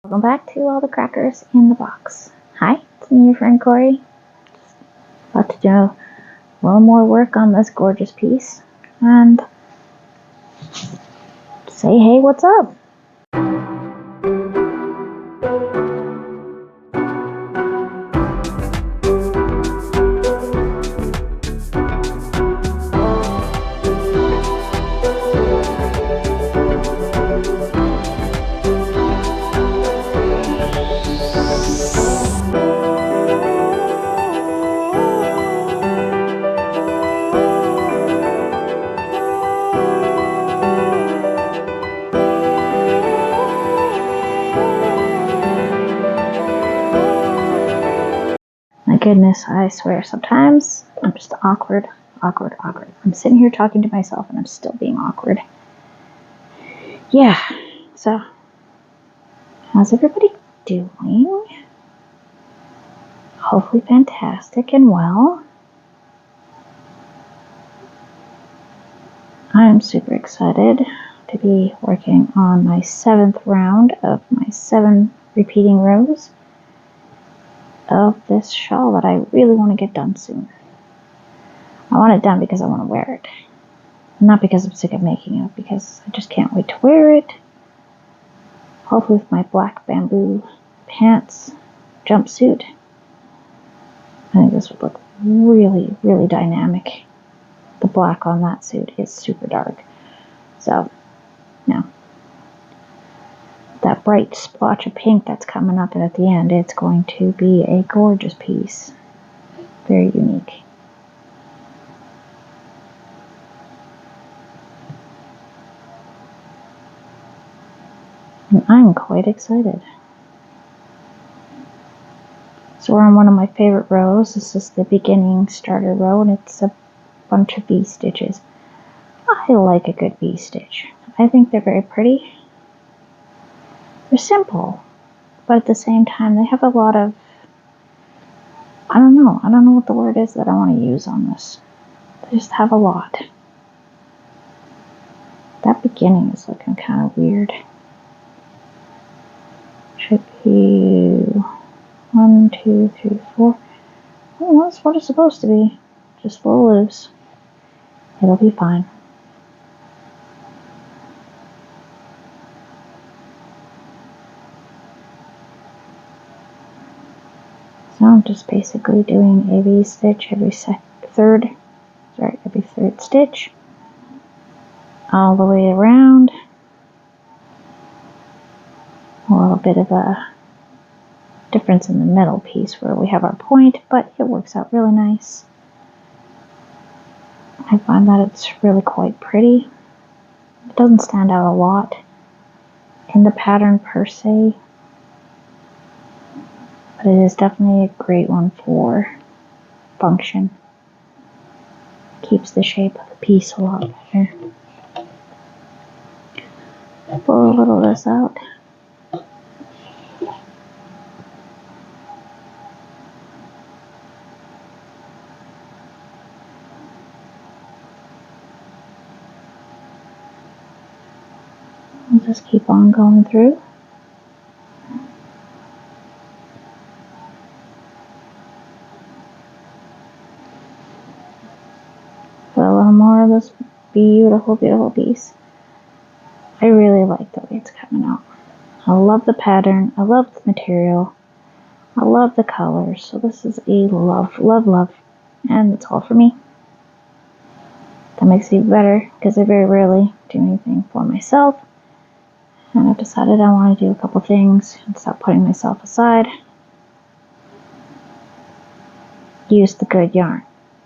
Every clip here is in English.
Welcome back to all the crackers in the box. Hi, it's me, your friend Corey. About to do a little more work on this gorgeous piece and say, hey, what's up? My goodness, I swear, sometimes I'm just awkward. I'm sitting here talking to myself and I'm still being awkward. Yeah, so how's everybody doing? Hopefully fantastic and well. I'm super excited to be working on my 7th round of my 7 repeating rows of this shawl that I really want to get done soon. I want it done because I want to wear it. Not because I'm sick of making it, because I just can't wait to wear it. Hopefully with my black bamboo pants jumpsuit. I think this would look really, really dynamic. The black on that suit is super dark. So, now, that bright splotch of pink that's coming up at the end, it's going to be a gorgeous piece. Very unique. And I'm quite excited. So we're on one of my favorite rows. This is the beginning starter row, and it's a bunch of V-stitches. I like a good V-stitch. I think they're very pretty. They're simple, but at the same time they have a lot of, I don't know what the word is that I want to use on this. They just have a lot. That beginning is looking kind of weird. Should be 1, 2, 3, 4. Oh, that's what it's supposed to be. Just a little loose. It'll be fine. So I'm just basically doing a V-stitch every third stitch, all the way around. A little bit of a difference in the middle piece where we have our point, but it works out really nice. I find that it's really quite pretty. It doesn't stand out a lot in the pattern per se, but it is definitely a great one for function. Keeps the shape of the piece a lot better. Pull a little of this out. I'll just keep on going through. Put a little more of this beautiful, beautiful piece. I really like the way it's coming out. I love the pattern. I love the material. I love the colors. So this is a love, love, love. And it's all for me. That makes it even better because I very rarely do anything for myself. And I've decided I want to do a couple things and stop putting myself aside. Use the good yarn.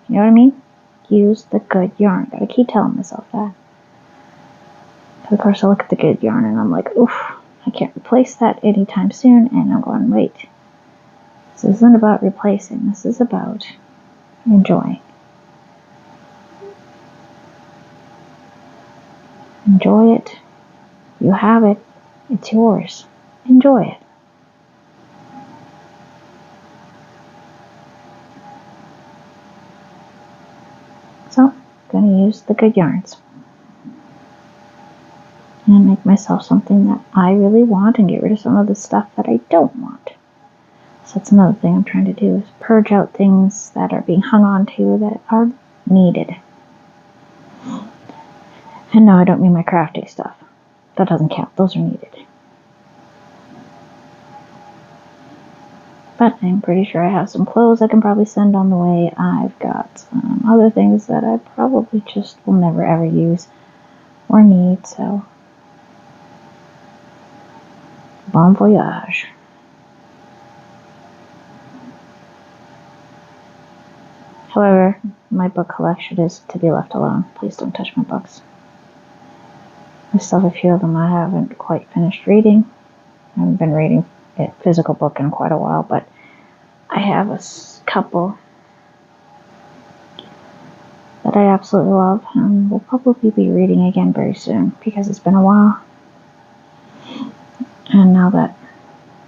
You know what I mean? Use the good yarn. Gotta keep telling myself that. Of course, I look at the good yarn and I'm like, oof, I can't replace that anytime soon. And I'm going, wait. This isn't about replacing. This is about enjoying. Enjoy it. You have it. It's yours. Enjoy it. So, I'm going to use the good yarns. and make myself something that I really want and get rid of some of the stuff that I don't want. So that's another thing I'm trying to do, is purge out things that are being hung on to that are needed. And no, I don't mean my crafting stuff. That doesn't count. Those are needed. But I'm pretty sure I have some clothes I can probably send on the way. I've got some other things that I probably just will never ever use or need, so bon voyage. However, my book collection is to be left alone. Please don't touch my books. I still have a few of them I haven't quite finished reading. I haven't been reading a physical book in quite a while, but I have a couple that I absolutely love, and will probably be reading again very soon because it's been a while. And now that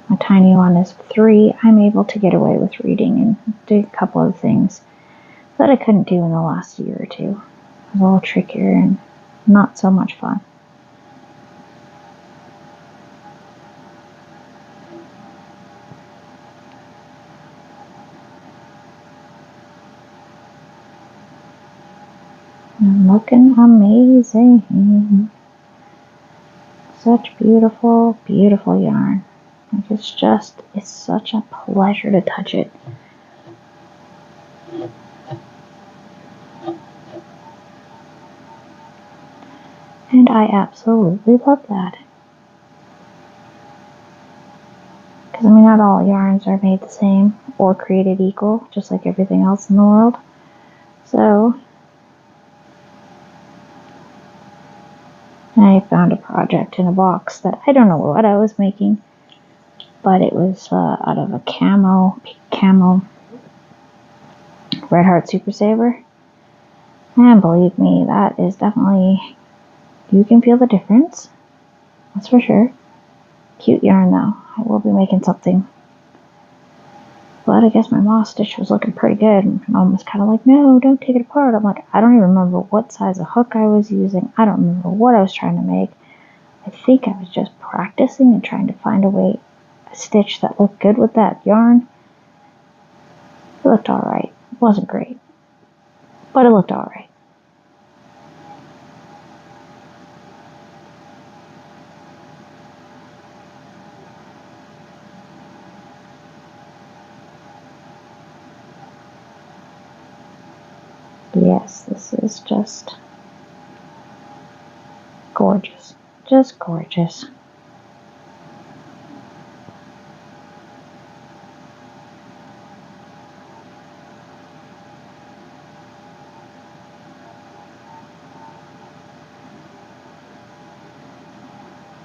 my tiny one is 3, I'm able to get away with reading and do a couple of things that I couldn't do in the last year or two. It was a little trickier and not so much fun. And looking amazing. Such beautiful, beautiful yarn. Like it's such a pleasure to touch it. And I absolutely love that. Because, I mean, not all yarns are made the same or created equal, just like everything else in the world. So, I found a project in a box that I don't know what I was making, but it was out of a camo Red Heart Super Saver. And believe me, that is definitely, you can feel the difference. That's for sure. Cute yarn though. I will be making something. But I guess my moss stitch was looking pretty good. And Mom was kind of like, no, don't take it apart. I'm like, I don't even remember what size of hook I was using. I don't remember what I was trying to make. I think I was just practicing and trying to find a stitch that looked good with that yarn. It looked alright. It wasn't great, but it looked alright. Yes, this is just gorgeous. Just gorgeous.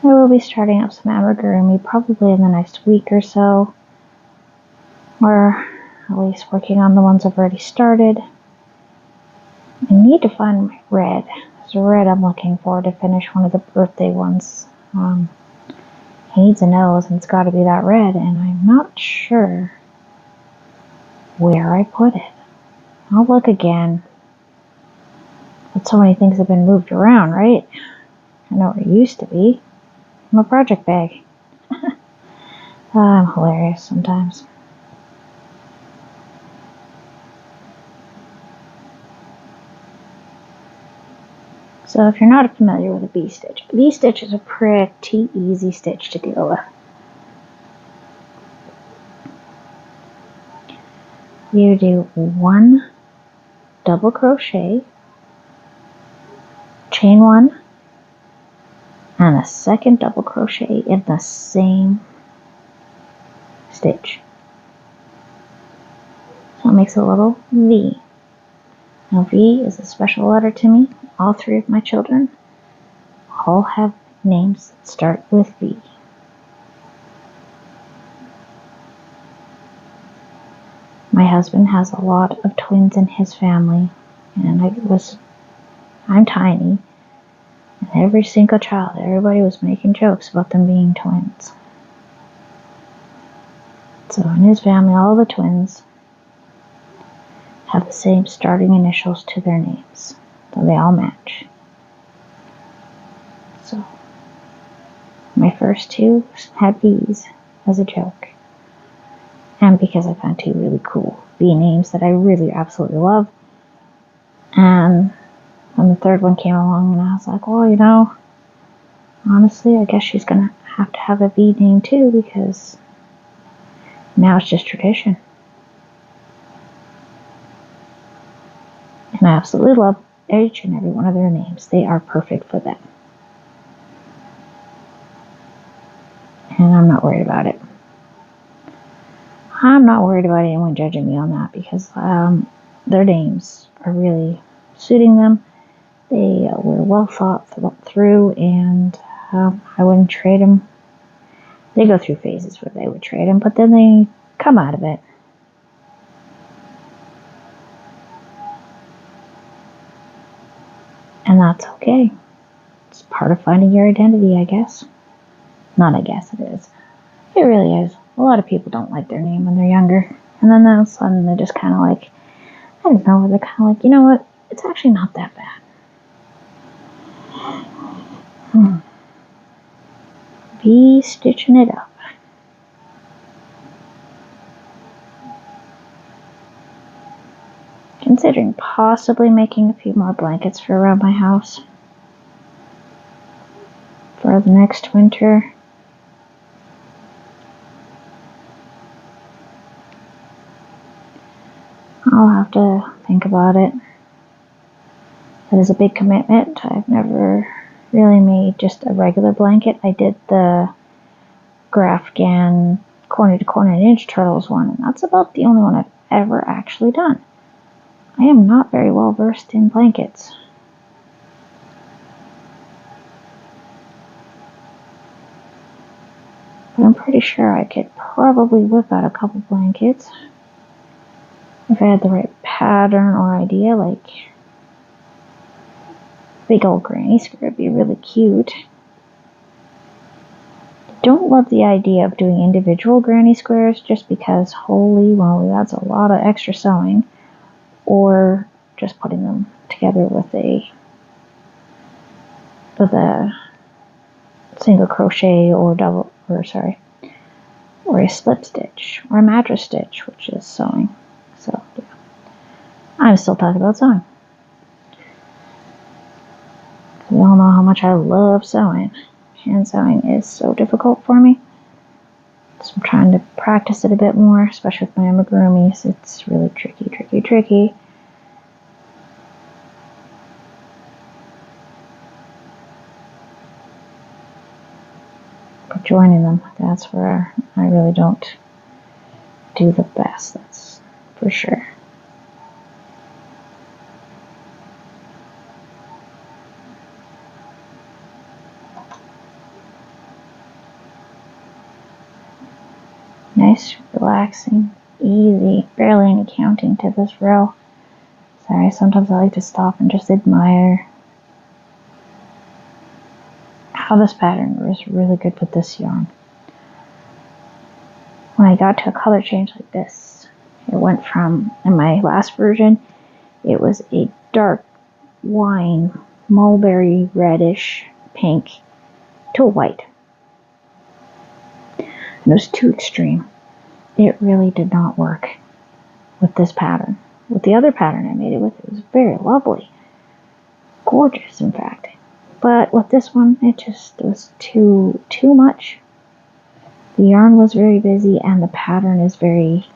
I will be starting up some amigurumi probably in the next week or so, or at least working on the ones I've already started. I need to find my red. There's a red I'm looking for to finish one of the birthday ones. He needs a nose, and it's got to be that red, and I'm not sure where I put it. I'll look again. But so many things have been moved around, right? I know where it used to be. My project bag. I'm hilarious sometimes. So if you're not familiar with a V-stitch is a pretty easy stitch to deal with. You do 1 double crochet, chain 1, and a second double crochet in the same stitch. So it makes a little V. Now V is a special letter to me. All 3 of my children all have names that start with V. My husband has a lot of twins in his family, and I'm tiny, and every single child, everybody was making jokes about them being twins. So in his family, all the twins have the same starting initials to their names, so they all match. So first two had bees as a joke. And because I found two really cool bee names that I really absolutely love. And then the third one came along and I was like, well, honestly, I guess she's going to have a bee name too, because now it's just tradition. And I absolutely love each and every one of their names. They are perfect for them. And I'm not worried about it. I'm not worried about anyone judging me on that, because their names are really suiting them. They were well thought through, and I wouldn't trade them. They go through phases where they would trade them, but then they come out of it. And that's okay. It's part of finding your identity, I guess. Not I guess, it is. It really is. A lot of people don't like their name when they're younger. And then all of a sudden they're just kind of like, I don't know, they're kind of like, you know what? It's actually not that bad. Be stitching it up. Considering possibly making a few more blankets for around my house for the next winter. I'll have to think about it. That is a big commitment. I've never really made just a regular blanket. I did the Grafgan corner to corner Ninja Turtles one, and that's about the only one I've ever actually done. I am not very well versed in blankets. But I'm pretty sure I could probably whip out a couple blankets if I had the right pattern or idea. Like big old granny square would be really cute. Don't love the idea of doing individual granny squares, just because holy moly, that's a lot of extra sewing. Or just putting them together with a single crochet or or a slip stitch or a mattress stitch, which is sewing. So yeah, I'm still talking about sewing. We all know how much I love sewing. Hand sewing is so difficult for me, so I'm trying to practice it a bit more, especially with my amigurumis. It's really tricky. But joining them, that's where I really don't do the best, that's for sure. Nice, relaxing, easy, barely any counting to this row. Sorry, sometimes I like to stop and just admire how this pattern was really good with this yarn. When I got to a color change like this, it went from, in my last version, it was a dark wine, mulberry reddish pink to a white. And it was too extreme. It really did not work with this pattern. With the other pattern I made it with, it was very lovely. Gorgeous, in fact. But with this one, it just was too much. The yarn was very busy and the pattern is very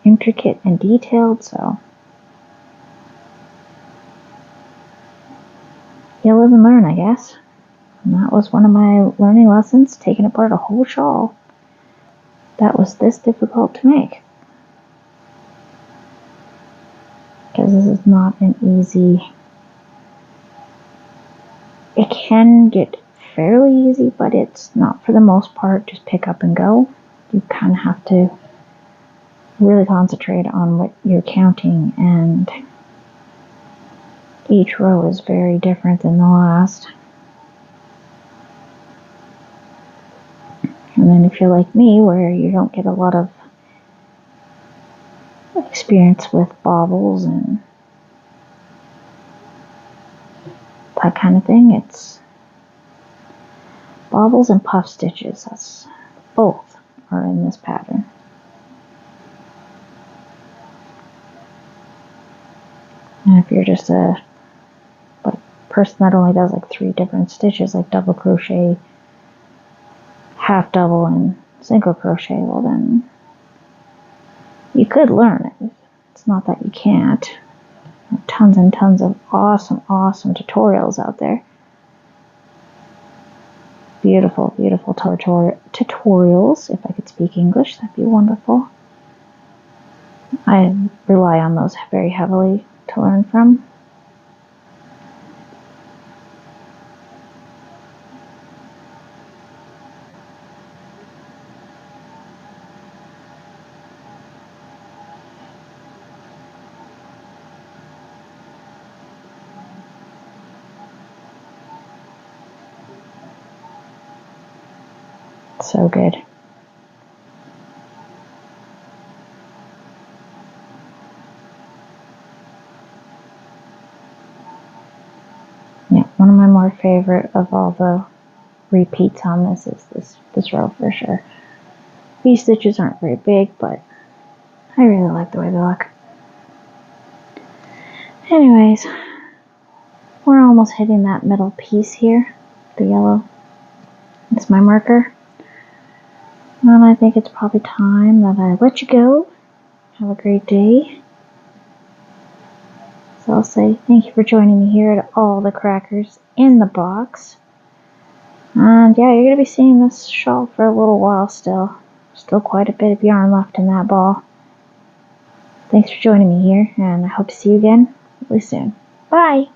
intricate and detailed, so you live and learn, I guess. And that was one of my learning lessons, taking apart a whole shawl that was this difficult to make. Because this is not an easy... It can get fairly easy, but it's not for the most part just pick up and go. You kind of have to really concentrate on what you're counting, and each row is very different than the last. And then if you're like me, where you don't get a lot of experience with bobbles and that kind of thing, it's Bobbles and puff stitches, that's both are in this pattern. And if you're just a person that only does like 3 different stitches, like double crochet, half double, and single crochet, well then you could learn it. It's not that you can't. There are tons and tons of awesome tutorials out there. Beautiful tutorials. If I could speak English, that'd be wonderful. I rely on those very heavily to learn from. So good. Yeah, one of my more favorite of all the repeats on this is this row for sure. These stitches aren't very big, but I really like the way they look. Anyways, we're almost hitting that middle piece here, the yellow. It's my marker. And I think it's probably time that I let you go. Have a great day. So I'll say thank you for joining me here at all the crackers in the box. And yeah, you're going to be seeing this shawl for a little while still. Still quite a bit of yarn left in that ball. Thanks for joining me here, and I hope to see you again really soon. Bye!